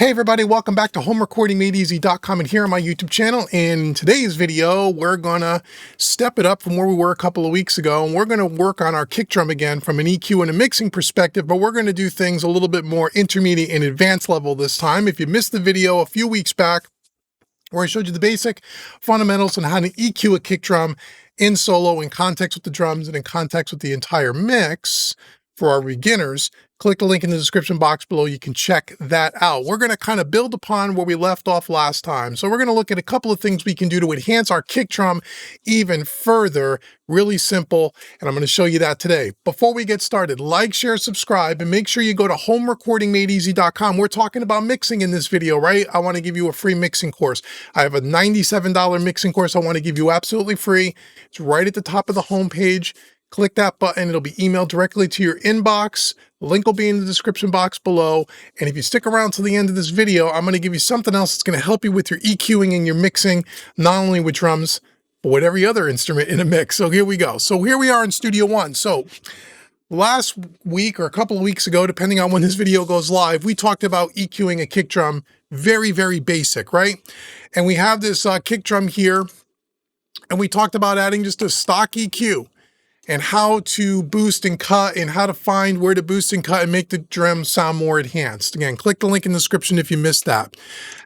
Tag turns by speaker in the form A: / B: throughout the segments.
A: Hey everybody, welcome back to homerecordingmadeeasy.com and here on my YouTube channel. In today's video, we're gonna step it up from where we were a couple of weeks ago, and we're gonna work on our kick drum again from an EQ and a mixing perspective, but we're gonna do things a little bit more intermediate and advanced level this time. If you missed the video a few weeks back, where I showed you the basic fundamentals on how to EQ a kick drum in solo, in context with the drums, and in context with the entire mix for our beginners, click the link in the description box below. You can check that out. We're going to kind of build upon where we left off last time. So we're going to look at a couple of things we can do to enhance our kick drum even further. Really simple, and I'm going to show you that today. Before we get started, like, share, subscribe, and make sure you go to homerecordingmadeeasy.com. We're talking about mixing in this video, right? I want to give you a free mixing course. I have a $97 mixing course I want to give you absolutely free. It's right at the top of the homepage. Click that button. It'll be emailed directly to your inbox. The link will be in the description box below. And if you stick around to the end of this video, I'm going to give you something else that's going to help you with your EQing and your mixing, not only with drums, but with every other instrument in a mix. So here we go. So here we are in Studio One. So last week or a couple of weeks ago, depending on when this video goes live, we talked about EQing a kick drum. Very, very basic, right? And we have this kick drum here. And we talked about adding just a stock EQ. And how to boost and cut, and how to find where to boost and cut and make the drum sound more enhanced. Again, click the link in the description if you missed that.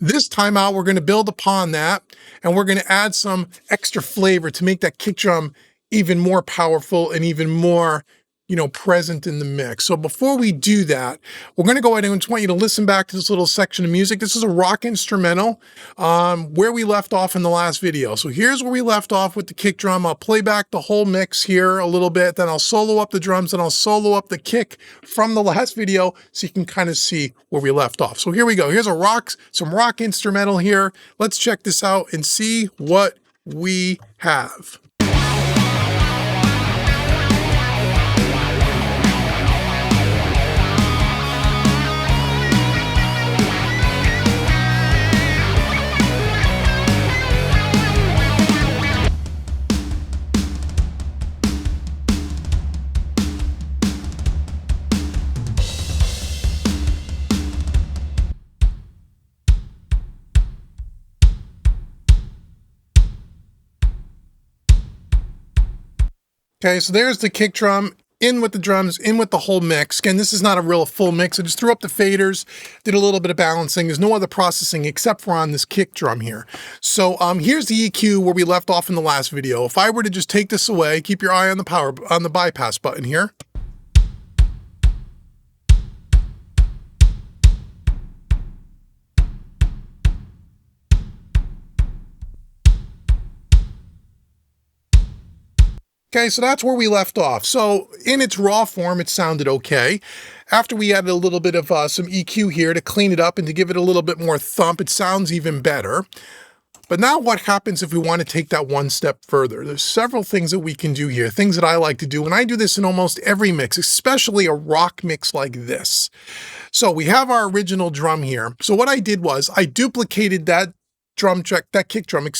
A: This time out, we're going to build upon that, and we're going to add some extra flavor to make that kick drum even more powerful and even more, present in the mix. So before we do that, we're going to go ahead and I just want you to listen back to this little section of music. This is a rock instrumental where we left off in the last video. So here's where we left off with the kick drum. I'll play back the whole mix here a little bit, then I'll solo up the drums, and I'll solo up the kick from the last video so you can kind of see where we left off. So here we go. Here's some rock instrumental here. Let's check this out and see what we have. Okay, so there's the kick drum, in with the drums, in with the whole mix. Again, this is not a real full mix. I just threw up the faders, did a little bit of balancing. There's no other processing except for on this kick drum here. So here's the EQ where we left off in the last video. If I were to just take this away, keep your eye on the bypass button here. Okay, so that's where we left off. So in its raw form, it sounded okay. After we added a little bit of some EQ here to clean it up and to give it a little bit more thump, it sounds even better. But now what happens if we want to take that one step further? There's several things that we can do here, things that I like to do, and I do this in almost every mix, especially a rock mix like this. So we have our original drum here. So what I did was I duplicated that kick drum,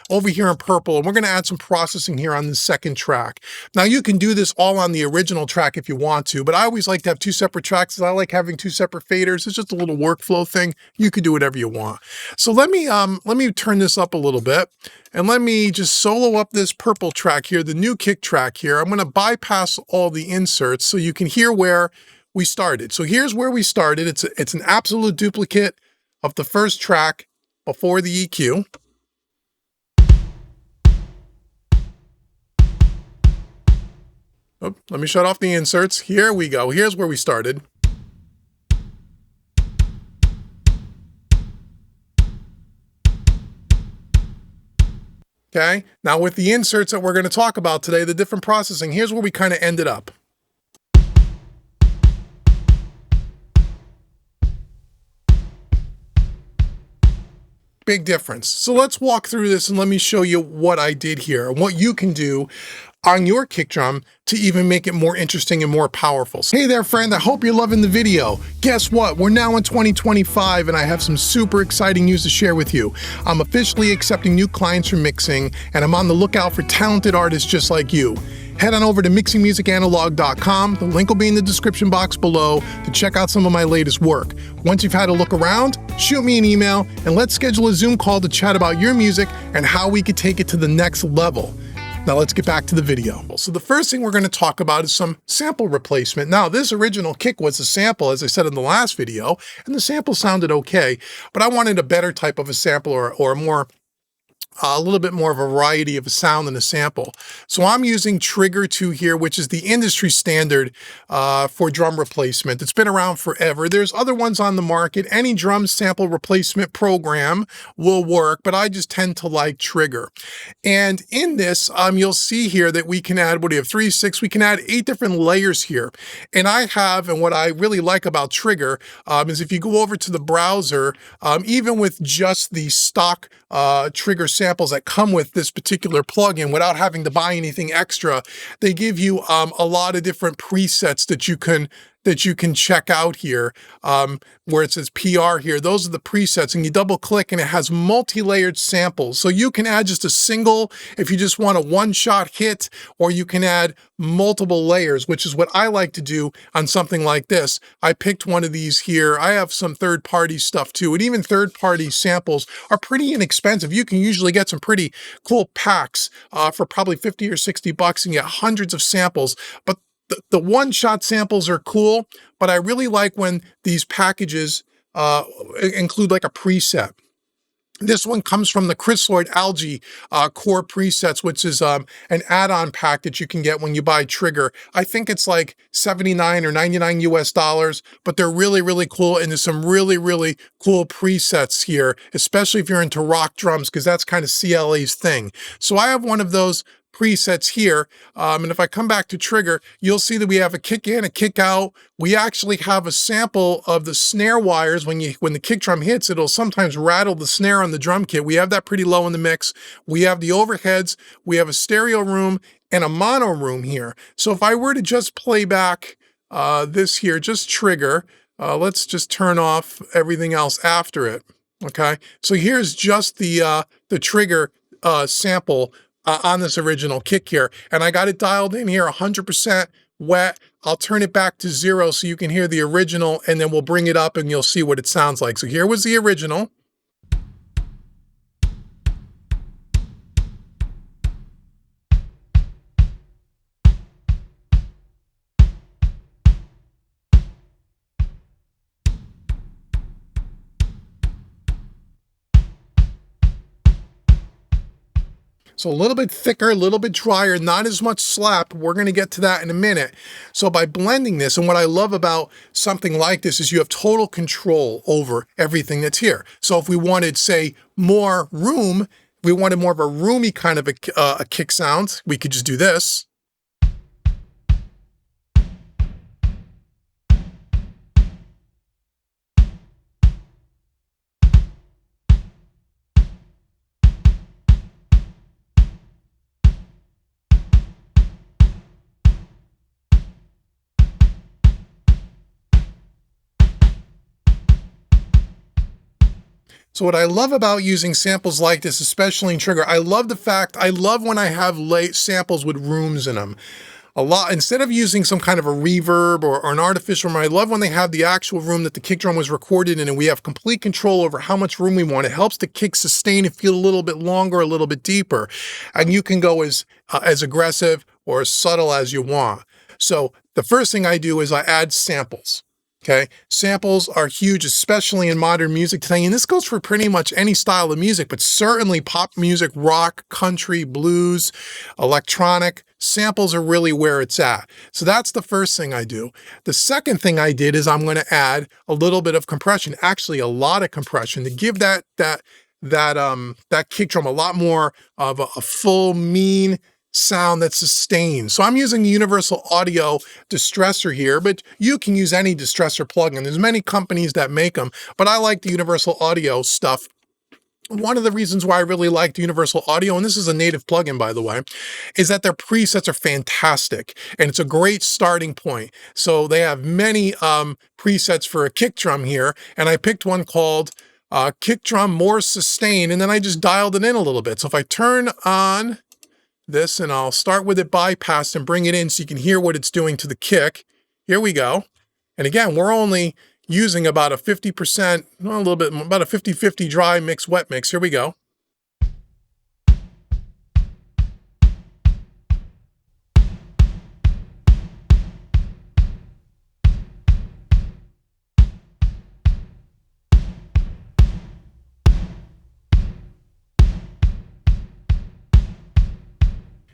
A: over here in purple, and we're going to add some processing here on the second track. Now you can do this all on the original track if you want to, but I always like to have two separate tracks, because I like having two separate faders. It's just a little workflow thing. You could do whatever you want. So let me turn this up a little bit, and let me just solo up this purple track here, the new kick track here. I'm going to bypass all the inserts so you can hear where we started. So here's where we started. It's an absolute duplicate of the first track before the EQ. Oh, let me shut off the inserts. Here we go. Here's where we started. Okay, now with the inserts that we're going to talk about today, the different processing, here's where we kind of ended up. Big difference. So let's walk through this and let me show you what I did here and what you can do on your kick drum to even make it more interesting and more powerful. Hey there, friend, I hope you're loving the video. Guess what? We're now in 2025 and I have some super exciting news to share with you. I'm officially accepting new clients for mixing and I'm on the lookout for talented artists just like you. Head on over to mixingmusicanalog.com. The link will be in the description box below to check out some of my latest work. Once you've had a look around, shoot me an email and let's schedule a Zoom call to chat about your music and how we could take it to the next level. Now let's get back to the video. So the first thing we're going to talk about is some sample replacement. Now this original kick was a sample, as I said in the last video, and the sample sounded okay, but I wanted a better type of a sample or more a little bit more variety of a sound than a sample. So I'm using Trigger 2 here, which is the industry standard for drum replacement. It's been around forever. There's other ones on the market. Any drum sample replacement program will work, but I just tend to like Trigger. And in this, you'll see here that we can add, what do you have, 3, 6, we can add 8 different layers here. And what I really like about Trigger is if you go over to the browser, even with just the stock Trigger samples that come with this particular plugin without having to buy anything extra, they give you a lot of different presets that you can check out here, where it says PR here. Those are the presets, and you double click and it has multi-layered samples. So you can add just a single if you just want a one-shot hit, or you can add multiple layers, which is what I like to do on something like this. I picked one of these here. I have some third-party stuff too, and even third-party samples are pretty inexpensive. You can usually get some pretty cool packs for probably 50 or 60 bucks and get hundreds of samples. But the one-shot samples are cool, but I really like when these packages include like a preset. This one comes from the Chrysaloid Algae core presets, which is an add-on pack that you can get when you buy Trigger. I think it's like 79 or 99 US dollars, but they're really, really cool. And there's some really, really cool presets here, especially if you're into rock drums, because that's kind of CLA's thing. So I have one of those presets here, and if I come back to Trigger, you'll see that we have a kick in, a kick out. We actually have a sample of the snare wires. When the kick drum hits, it'll sometimes rattle the snare on the drum kit. We have that pretty low in the mix. We have the overheads, we have a stereo room and a mono room here. So if I were to just play back this here, just Trigger, let's just turn off everything else after it. Okay, so here's just the Trigger sample on this original kick here, and I got it dialed in here 100% wet. I'll turn it back to 0 so you can hear the original, and then we'll bring it up and you'll see what it sounds like. So here was the original. So a little bit thicker, a little bit drier, not as much slap. We're going to get to that in a minute. So by blending this, and what I love about something like this is you have total control over everything that's here. So if we wanted, say, more room, we wanted more of a roomy kind of a kick sound, we could just do this. So what I love about using samples like this, especially in Trigger, I love when I have samples with rooms in them. Instead of using some kind of a reverb or an artificial room, I love when they have the actual room that the kick drum was recorded in, and we have complete control over how much room we want. It helps the kick sustain and feel a little bit longer, a little bit deeper. And you can go as aggressive or as subtle as you want. So the first thing I do is I add samples. Okay, samples are huge, especially in modern music today, and this goes for pretty much any style of music, but certainly pop music, rock, country, blues, electronic. Samples are really where it's at. So that's the first thing I do. The second thing I did is I'm going to add a little bit of compression, actually a lot of compression, to give that kick drum a lot more of a full, mean sound that's sustained. So I'm using the Universal Audio distressor here, but you can use any distressor plugin. There's many companies that make them, but I like the Universal Audio stuff. One of the reasons why I really like the Universal Audio, and this is a native plugin, by the way, is that their presets are fantastic, and it's a great starting point. So they have many presets for a kick drum here, and I picked one called kick drum more sustain, and then I just dialed it in a little bit. So if I turn on this and I'll start with it bypassed and bring it in so you can hear what it's doing to the kick. Here we go. And again, we're only using about a 50%, well, a little bit, about a 50-50 dry mix, wet mix. Here we go.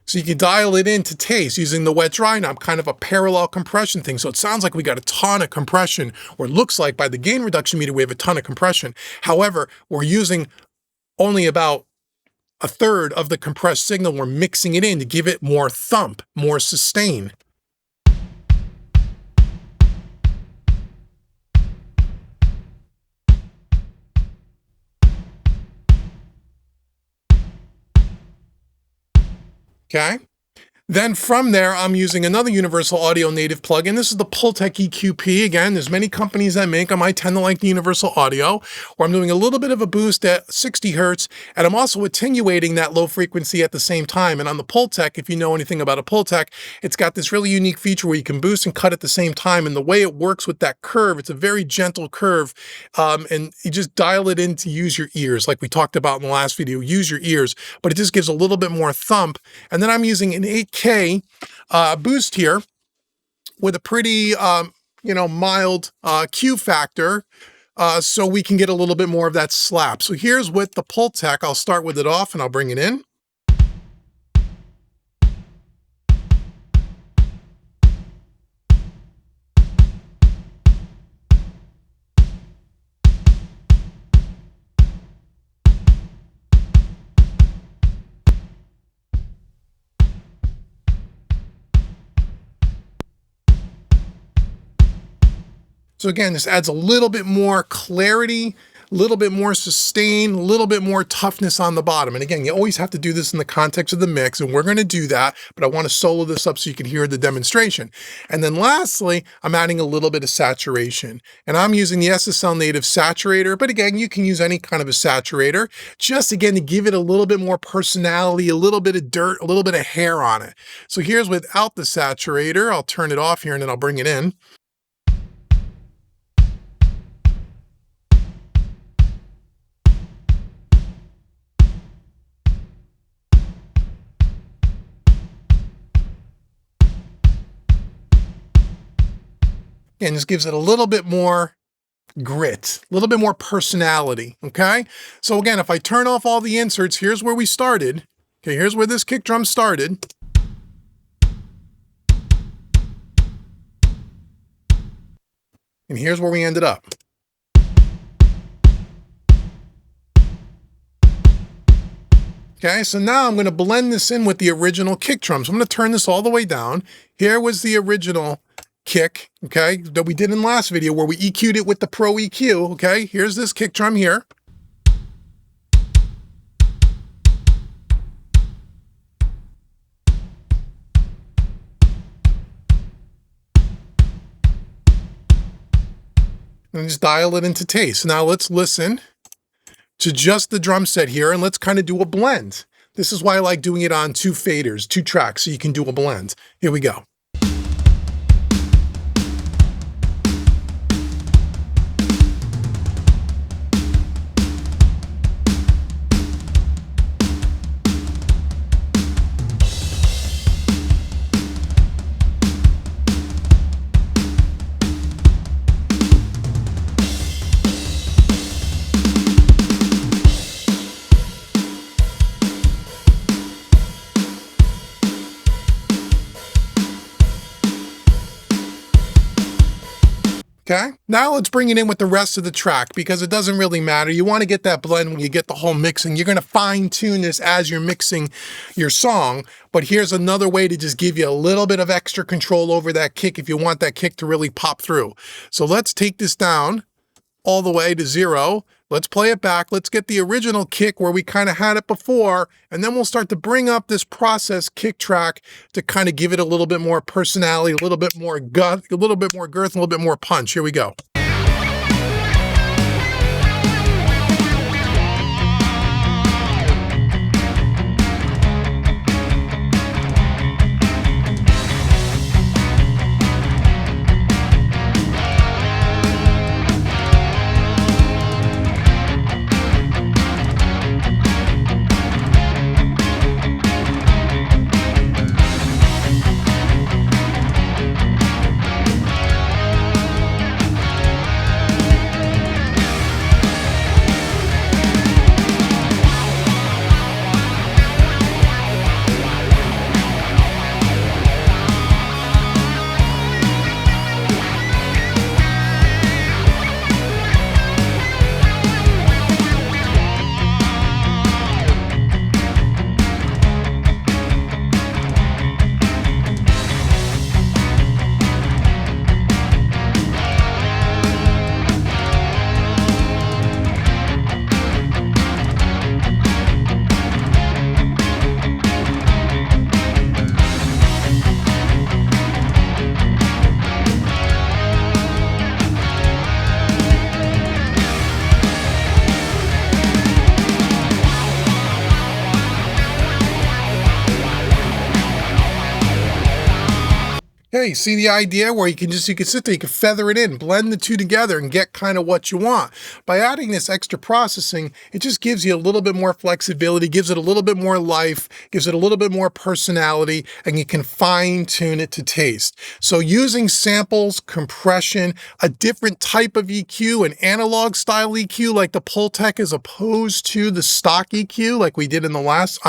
A: So you can dial it in to taste using the wet dry knob, kind of a parallel compression thing. So it sounds like we got a ton of compression, or it looks like by the gain reduction meter, we have a ton of compression. However, we're using only about a third of the compressed signal. We're mixing it in to give it more thump, more sustain. Okay. Then from there, I'm using another Universal Audio native plugin. This is the Pultec EQP. Again, there's many companies that make them. I tend to like the Universal Audio, where I'm doing a little bit of a boost at 60 hertz, and I'm also attenuating that low frequency at the same time. And on the Pultec, if you know anything about a Pultec, it's got this really unique feature where you can boost and cut at the same time. And the way it works with that curve, it's a very gentle curve, and you just dial it in to use your ears, like we talked about in the last video. Use your ears, but it just gives a little bit more thump. And then I'm using an 8K boost here with a pretty, mild Q factor, so we can get a little bit more of that slap. So here's with the Pultec. I'll start with it off and I'll bring it in. So again, this adds a little bit more clarity, a little bit more sustain, a little bit more toughness on the bottom. And again, you always have to do this in the context of the mix, and we're going to do that, but I want to solo this up so you can hear the demonstration. And then lastly, I'm adding a little bit of saturation, and I'm using the SSL native saturator, but again, you can use any kind of a saturator, just again to give it a little bit more personality, a little bit of dirt, a little bit of hair on it. So here's without the saturator. I'll turn it off here and then I'll bring it in. And this gives it a little bit more grit, a little bit more personality, okay? So again, if I turn off all the inserts, here's where we started. Okay, here's where this kick drum started. And here's where we ended up. Okay, so now I'm going to blend this in with the original kick drum. So I'm going to turn this all the way down. Here was the original kick, okay, that we did in the last video where we EQ'd it with the Pro EQ, okay? Here's this kick drum here. And just dial it into taste. Now let's listen to just the drum set here and let's kind of do a blend. This is why I like doing it on 2 faders, 2 tracks, so you can do a blend. Here we go. Okay, now let's bring it in with the rest of the track because it doesn't really matter. You want to get that blend when you get the whole mixing. You're going to fine tune this as you're mixing your song, but here's another way to just give you a little bit of extra control over that kick if you want that kick to really pop through. So let's take this down all the way to 0. Let's play it back. Let's get the original kick where we kind of had it before, and then we'll start to bring up this process kick track to kind of give it a little bit more personality, a little bit more girth, a little bit more punch. Here we go. Okay, see the idea where you can sit there, you can feather it in, blend the two together and get kind of what you want. By adding this extra processing, it just gives you a little bit more flexibility, gives it a little bit more life, gives it a little bit more personality, and you can fine tune it to taste. So using samples, compression, a different type of EQ, an analog style EQ like the Pultec as opposed to the stock EQ like we did on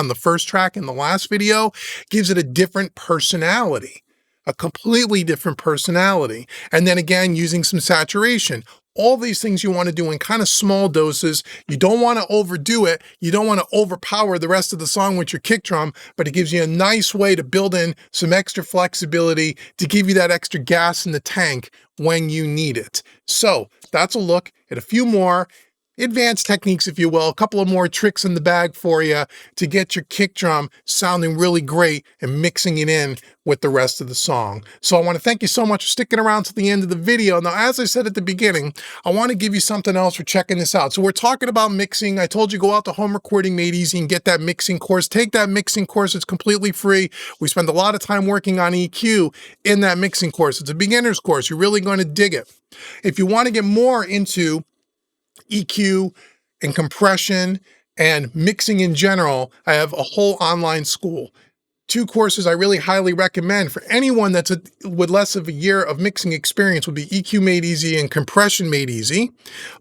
A: the first track in the last video, gives it a different personality. A completely different personality. And then again, using some saturation. All these things you want to do in kind of small doses. You don't want to overdo it. You don't want to overpower the rest of the song with your kick drum, but it gives you a nice way to build in some extra flexibility to give you that extra gas in the tank when you need it. So that's a look at a few more advanced techniques, if you will, a couple of more tricks in the bag for you to get your kick drum sounding really great and mixing it in with the rest of the song. So I want to thank you so much for sticking around to the end of the video. Now, as I said at the beginning, I want to give you something else for checking this out. So we're talking about mixing. I told you go out to Home Recording Made Easy and get that mixing course. Take that mixing course. It's completely free. We spend a lot of time working on EQ in that mixing course. It's a beginner's course. You're really going to dig it. If you want to get more into EQ and compression and mixing in general, I have a whole online school. 2 courses I really highly recommend for anyone that's with less of a year of mixing experience would be EQ Made Easy and Compression Made Easy.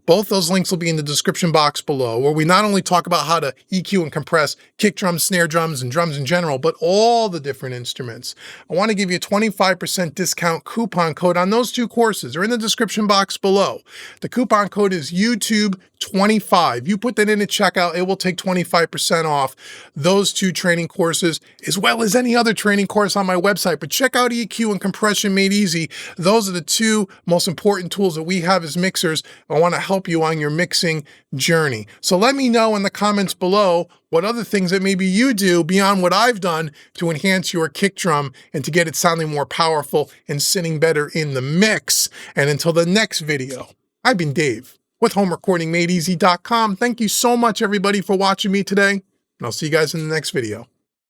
A: Both those links will be in the description box below, where we not only talk about how to EQ and compress kick drums, snare drums, and drums in general, but all the different instruments. I want to give you a 25% discount coupon code on those 2 courses. They're in the description box below. The coupon code is YouTube25. You put that in at checkout, it will take 25% off those 2 training courses, as well as any other training course on my website. But check out EQ and Compression Made Easy. Those are the 2 most important tools that we have as mixers. I want to help you on your mixing journey. So let me know in the comments below what other things that maybe you do beyond what I've done to enhance your kick drum and to get it sounding more powerful and sitting better in the mix. And until the next video, I've been Dave with HomeRecordingMadeEasy.com. Thank you so much, everybody, for watching me today, and I'll see you guys in the next video.